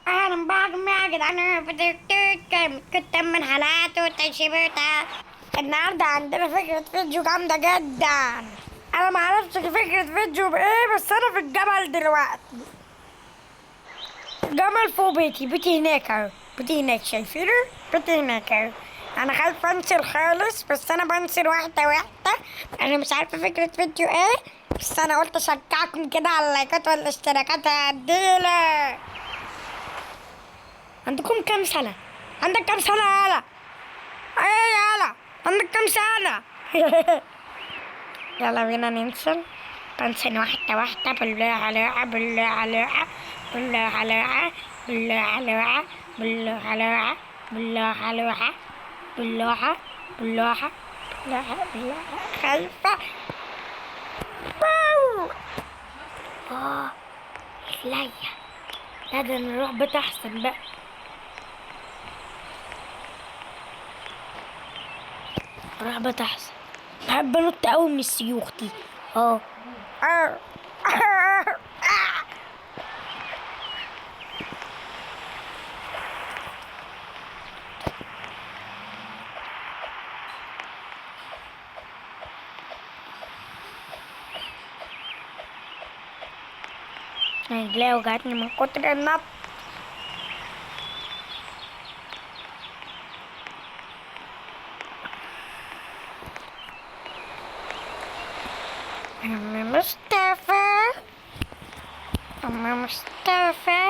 اهلا بكم يا جدعان في تيك توك. كنت من حلقات وتشبيهات. النهارده عندنا فكرة فيديو جامدة جدا. انا معرفش فكرة فيديو بايه، بس انا في الجبل دلوقتي. جمل فوق بيتي هناك اهو. بيتي هناك، شايفينه؟ بيتي هناك اهو. انا خايفة انزل خالص، بس انا بنزل واحدة واحدة. انا مش عارفة فكرة فيديو ايه، بس انا قلت اشجعكم كده على اللايكات والاشتراكات. هديلك. عندكم كام سنة؟ عندك كام سنة يالا؟ ايه يالا؟ عندك كام سنة؟ يلا بينا ننزل. بنزل واحدة واحدة، بالله عليها، بالله عليها، بالله عليها، بالله عليها، بالله عليها، بالله عليها، بالله بالله بالله بالله. خايفة. واو. اه. رجليا. لا ده نروح بيت احسن بقى. نروح بيت احسن. بحب انط قوي من السيوخ دي. اه. رجلي وجعتني من كتر النط. أم مصطفى. أم مصطفى.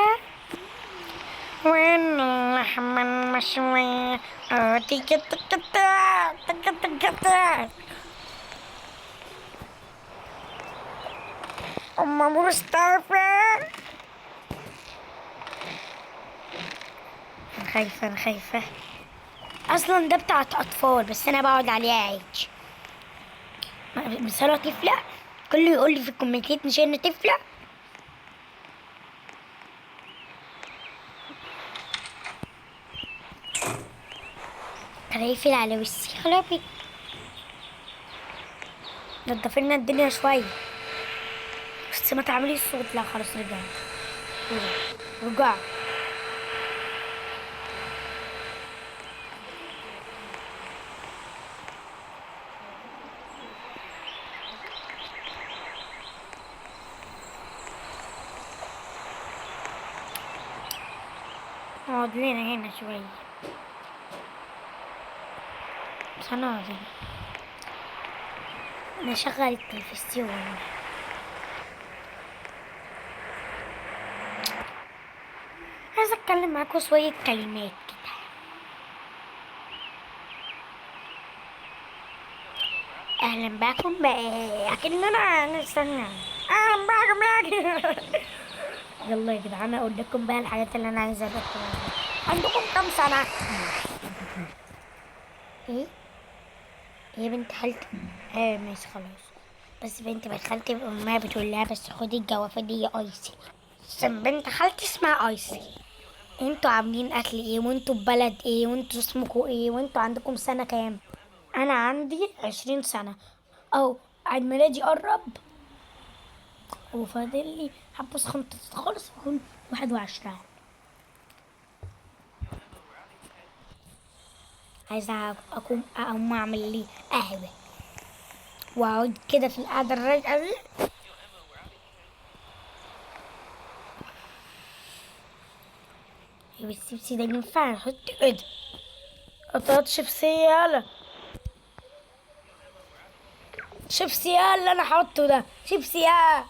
وين اللحمة المشوية؟ تيكا تيكا تا تيكا تيكا تا. أم مصطفى. أنا خايفة، أنا خايفة. أصلا ده بتاعت أطفال، بس أنا بقعد عليها عيش. بس أنا طفلة. كله يقول لي في الكومنتات مش أنا طفلة. كان هيقفل على وشي خلابي. نضفلنا الدنيا شوية، بس ما تعمليش صوت. لا خلاص، رجعت. رجعت. اقعد لنا هنا شوية. مش هنقعد هنا. نشغل التلفزيون. عايزة اتكلم معاكم شوية كلمات كده. اهلا بكم بقى. اكننا نستنى. اهلا بكم يا يلا يا جدعان، اقول لكم بقى الحاجات اللي انا عايزة اقولها. عندكم كام سنة؟ ايه؟ هي بنت خالتي. ماشي خلاص. بس بنت خالتي امها بتقول لها بس خدي الجوافة دي يا ايسي. عشان بنت خالتي اسمها ايسي. انتوا عاملين اكل ايه؟ وانتوا ببلد ايه؟ وانتوا اسمكوا ايه؟ وانتوا عندكم سنة كام؟ انا عندي 20 سنة. او عيد ميلادي قرب، وفاضل لي حبة سخنة خالص واكون 21. عايزة اقوم اعمل لي قهوة واقعد كده في القعدة الرايقة دي. الشيبسي ده ينفع نحط ايه ده؟ قطعت شيبسي يالا. شيبسي يالا، انا هحطه ده شيبسي يالا.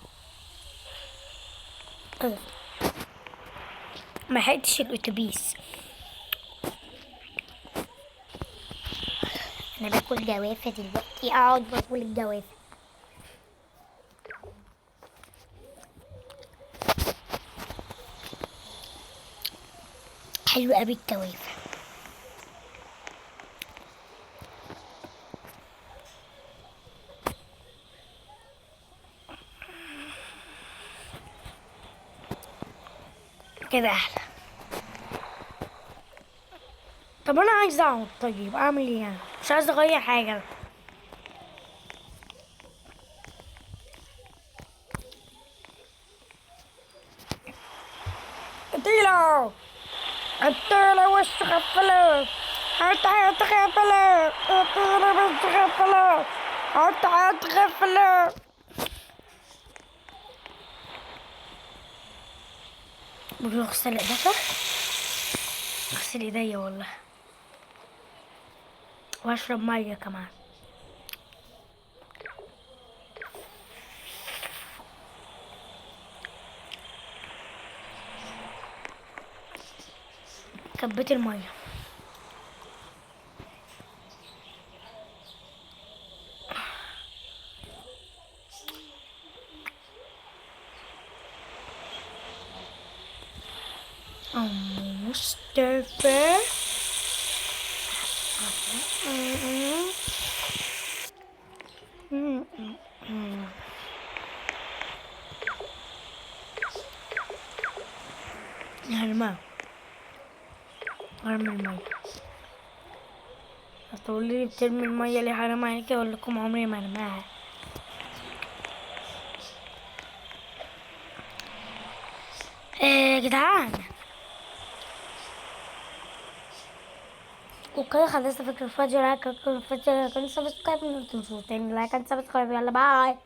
ما لحقتش الاتوبيس. انا باكل جوافه دلوقتي، اقعد باكل الجوافه. حلو قوي الجوافه. كده احلى. طب انا عايزه اقعد، طيب اعمل ايه يعني؟ مش عايزه اغير حاجه. اديله اديله وش غفله. هات غفله. اديله وش غفله. هات غفله. بقول اغسل ايدك. اغسل ايديا والله. واشرب ميه كمان. كبيت الميه. مصطفى. الماء. ارمي المية. هتقولي لي بترمي المية ليه حرام عليكي؟ اقول لكم عمري ما ارماها. يا جدعان، وكده خلصت فكرة الفيديو. لايك كل فيديو، كنت سبسكرايب، ما تنسوش تاني لايك، سبسكرايب. يلا باي.